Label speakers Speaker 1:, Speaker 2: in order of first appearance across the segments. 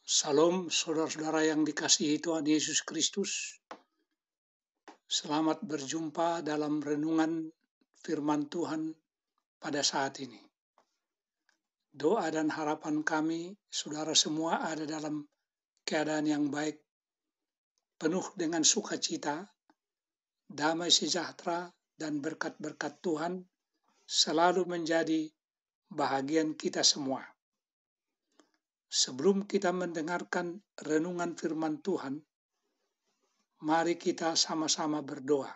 Speaker 1: Salam saudara-saudara yang dikasihi Tuhan Yesus Kristus. Selamat berjumpa dalam renungan firman Tuhan pada saat ini. Doa dan harapan kami, saudara semua ada dalam keadaan yang baik, penuh dengan sukacita, damai sejahtera, dan berkat-berkat Tuhan selalu menjadi bahagian kita semua. Sebelum kita mendengarkan renungan firman Tuhan, mari kita sama-sama berdoa.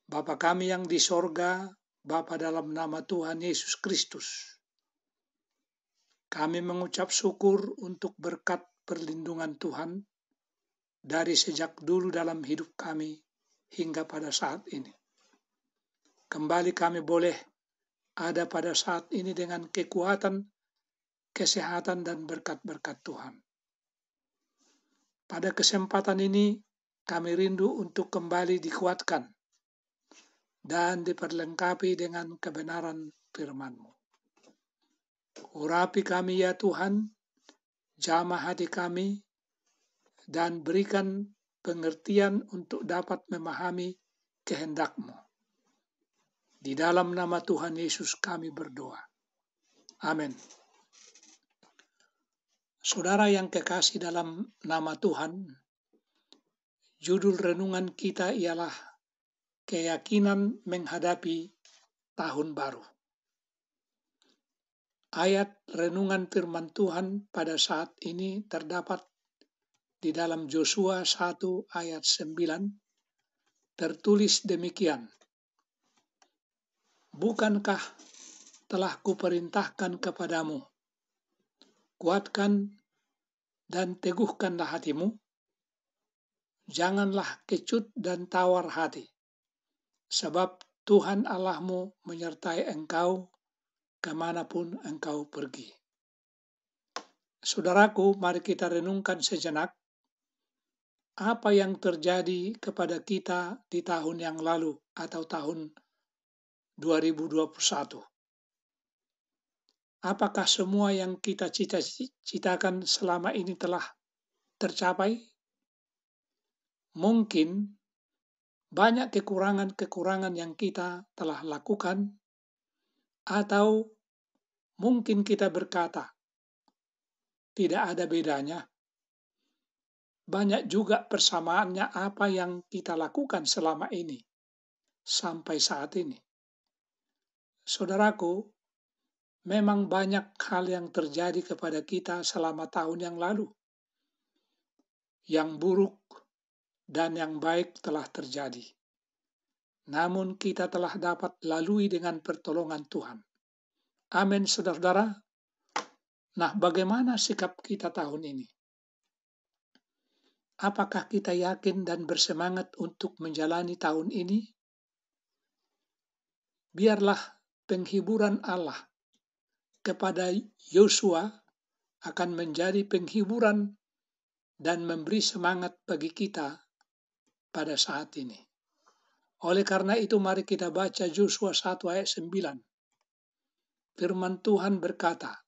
Speaker 1: Bapa kami yang di sorga, Bapa dalam nama Tuhan Yesus Kristus, kami mengucap syukur untuk berkat perlindungan Tuhan dari sejak dulu dalam hidup kami hingga pada saat ini. Kembali kami boleh ada pada saat ini dengan kekuatan, kesehatan, dan berkat-berkat Tuhan. Pada kesempatan ini kami rindu untuk kembali dikuatkan dan diperlengkapi dengan kebenaran firman-Mu. Urapi kami ya Tuhan, jamah hati kami, dan berikan pengertian untuk dapat memahami kehendak-Mu. Di dalam nama Tuhan Yesus kami berdoa. Amin. Saudara yang kekasih dalam nama Tuhan, judul renungan kita ialah keyakinan menghadapi tahun baru. Ayat renungan firman Tuhan pada saat ini terdapat di dalam Yosua 1 ayat 9, tertulis demikian. Bukankah telah kuperintahkan kepadamu, kuatkan dan teguhkanlah hatimu, janganlah kecut dan tawar hati, sebab Tuhan Allahmu menyertai engkau kemanapun engkau pergi. Saudaraku, mari kita renungkan sejenak apa yang terjadi kepada kita di tahun yang lalu atau tahun 2021. Apakah semua yang kita cita-citakan selama ini telah tercapai? Mungkin banyak kekurangan-kekurangan yang kita telah lakukan, atau mungkin kita berkata, tidak ada bedanya. Banyak juga persamaannya apa yang kita lakukan selama ini, sampai saat ini. Saudaraku, memang banyak hal yang terjadi kepada kita selama tahun yang lalu. Yang buruk dan yang baik telah terjadi. Namun kita telah dapat lalui dengan pertolongan Tuhan. Amin, saudara-saudara. Nah, bagaimana sikap kita tahun ini? Apakah kita yakin dan bersemangat untuk menjalani tahun ini? Biarlah penghiburan Allah kepada Yosua akan menjadi penghiburan dan memberi semangat bagi kita pada saat ini. Oleh karena itu mari kita baca Yosua 1 ayat 9. Firman Tuhan berkata,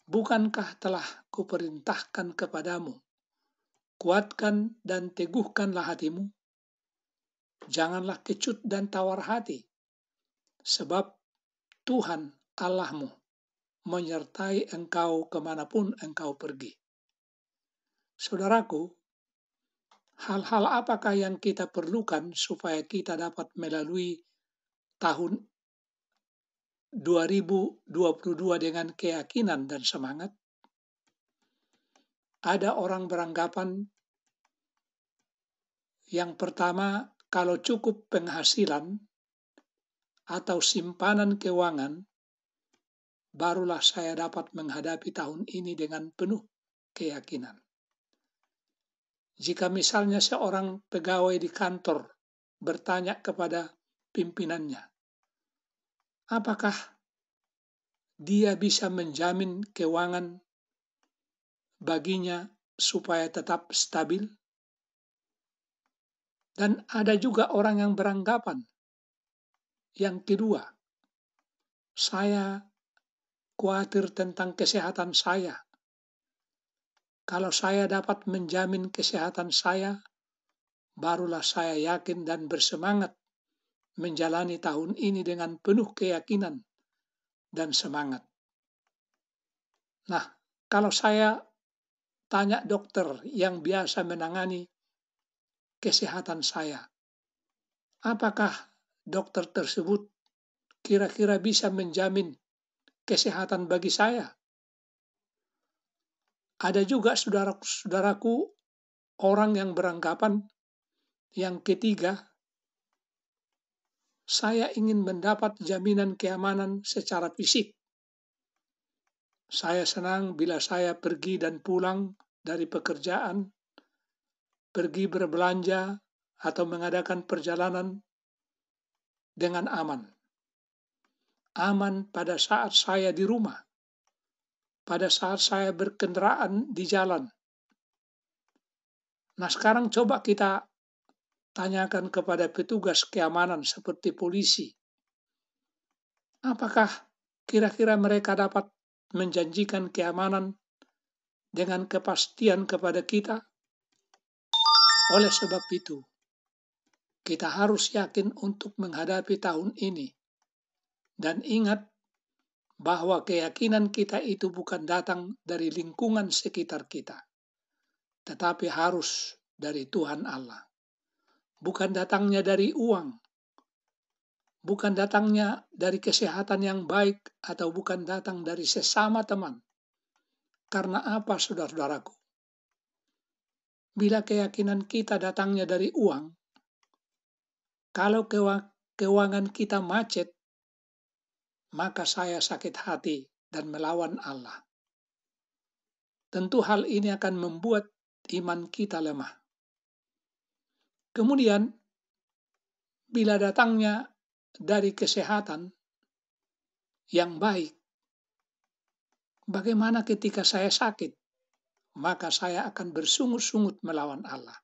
Speaker 1: bukankah telah kuperintahkan kepadamu, kuatkan dan teguhkanlah hatimu, janganlah kecut dan tawar hati, sebab Tuhan Allahmu menyertai engkau kemanapun engkau pergi. Saudaraku, hal-hal apakah yang kita perlukan supaya kita dapat melalui tahun 2022 dengan keyakinan dan semangat? Ada orang beranggapan yang pertama, kalau cukup penghasilan atau simpanan keuangan, barulah saya dapat menghadapi tahun ini dengan penuh keyakinan. Jika misalnya seorang pegawai di kantor bertanya kepada pimpinannya, apakah dia bisa menjamin keuangan baginya supaya tetap stabil? Dan ada juga orang yang beranggapan, yang kedua, saya khawatir tentang kesehatan saya Kalau saya dapat menjamin kesehatan saya, barulah saya yakin dan bersemangat menjalani tahun ini dengan penuh keyakinan dan semangat. Nah, kalau saya tanya dokter yang biasa menangani kesehatan saya, apakah dokter tersebut kira-kira bisa menjamin kesehatan bagi saya? Ada juga saudaraku orang yang beranggapan yang ketiga, saya ingin mendapat jaminan keamanan secara fisik. Saya senang bila saya pergi dan pulang dari pekerjaan, pergi berbelanja atau mengadakan perjalanan dengan aman. Aman pada saat saya di rumah, pada saat saya berkendaraan di jalan. Nah, sekarang coba kita tanyakan kepada petugas keamanan seperti polisi. Apakah kira-kira mereka dapat menjanjikan keamanan dengan kepastian kepada kita? Oleh sebab itu, kita harus yakin untuk menghadapi tahun ini. Dan ingat bahwa keyakinan kita itu bukan datang dari lingkungan sekitar kita, tetapi harus dari Tuhan Allah. Bukan datangnya dari uang, bukan datangnya dari kesehatan yang baik, atau bukan datang dari sesama teman. Karena apa, saudara-saudaraku? Bila keyakinan kita datangnya dari uang, kalau keuangan kita macet, maka saya sakit hati dan melawan Allah. Tentu hal ini akan membuat iman kita lemah. Kemudian, bila datangnya dari kesehatan yang baik, bagaimana ketika saya sakit? Maka saya akan bersungut-sungut melawan Allah.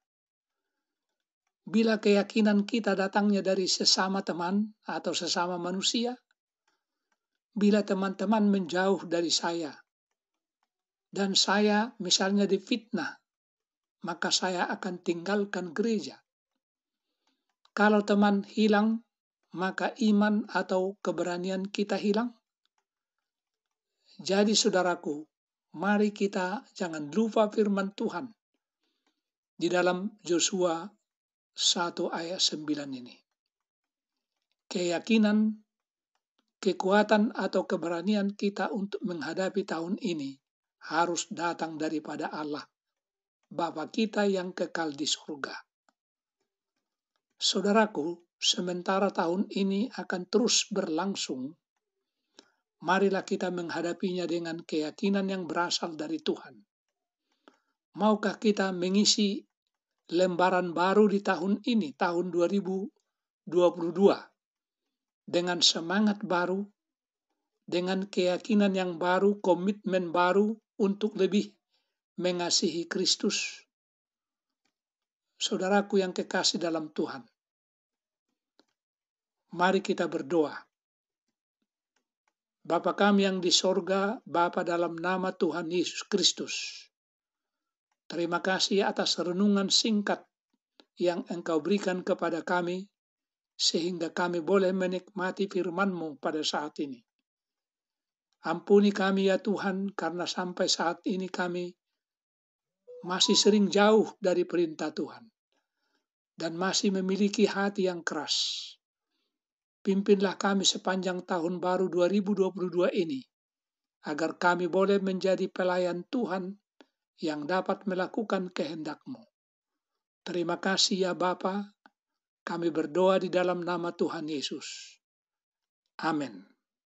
Speaker 1: Bila keyakinan kita datangnya dari sesama teman atau sesama manusia, bila teman-teman menjauh dari saya, dan saya misalnya difitnah, maka saya akan tinggalkan gereja. Kalau teman hilang, maka iman atau keberanian kita hilang. Jadi saudaraku, mari kita jangan lupa firman Tuhan di dalam Yosua 1 ayat 9 ini. Keyakinan, kekuatan atau keberanian kita untuk menghadapi tahun ini harus datang daripada Allah, Bapa kita yang kekal di surga. Saudaraku, sementara tahun ini akan terus berlangsung, marilah kita menghadapinya dengan keyakinan yang berasal dari Tuhan. Maukah kita mengisi lembaran baru di tahun ini, tahun 2022, dengan semangat baru, dengan keyakinan yang baru, komitmen baru untuk lebih mengasihi Kristus? Saudaraku yang kekasih dalam Tuhan, mari kita berdoa. Bapa kami yang di sorga, Bapa dalam nama Tuhan Yesus Kristus, terima kasih atas renungan singkat yang Engkau berikan kepada kami, sehingga kami boleh menikmati firman-Mu pada saat ini. Ampuni kami ya Tuhan, karena sampai saat ini kami masih sering jauh dari perintah Tuhan, dan masih memiliki hati yang keras. Pimpinlah kami sepanjang tahun baru 2022 ini, agar kami boleh menjadi pelayan Tuhan yang dapat melakukan kehendak-Mu. Terima kasih ya Bapa, kami berdoa di dalam nama Tuhan Yesus. Amin.